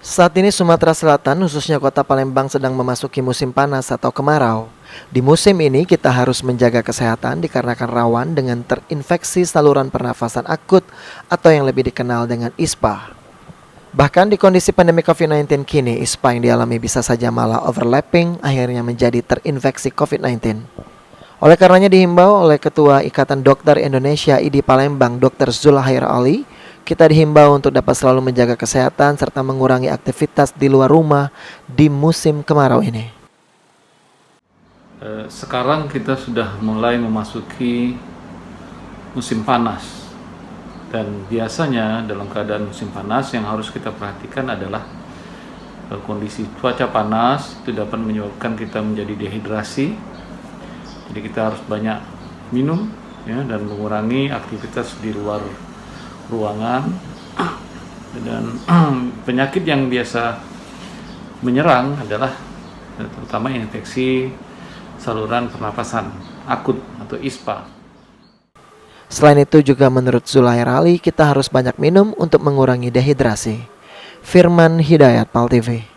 Saat ini Sumatera Selatan, khususnya kota Palembang sedang memasuki musim panas atau kemarau. Di musim ini kita harus menjaga kesehatan dikarenakan rawan dengan terinfeksi saluran pernafasan akut atau yang lebih dikenal dengan ISPA. Bahkan di kondisi pandemi COVID-19 kini, ISPA yang dialami bisa saja malah overlapping akhirnya menjadi terinfeksi COVID-19. Oleh karenanya dihimbau oleh Ketua Ikatan Dokter Indonesia ID Palembang Dr. Zulhair Ali, kita dihimbau untuk dapat selalu menjaga kesehatan serta mengurangi aktivitas di luar rumah di musim kemarau ini. Sekarang kita sudah mulai memasuki musim panas. Dan biasanya dalam keadaan musim panas yang harus kita perhatikan adalah kondisi cuaca panas itu dapat menyebabkan kita menjadi dehidrasi. Jadi kita harus banyak minum ya, dan mengurangi aktivitas di luar ruangan. Dan penyakit yang biasa menyerang adalah terutama infeksi saluran pernapasan akut atau ISPA. Selain itu juga menurut Zulhair Ali kita harus banyak minum untuk mengurangi dehidrasi. Firman Hidayat, PAL TV.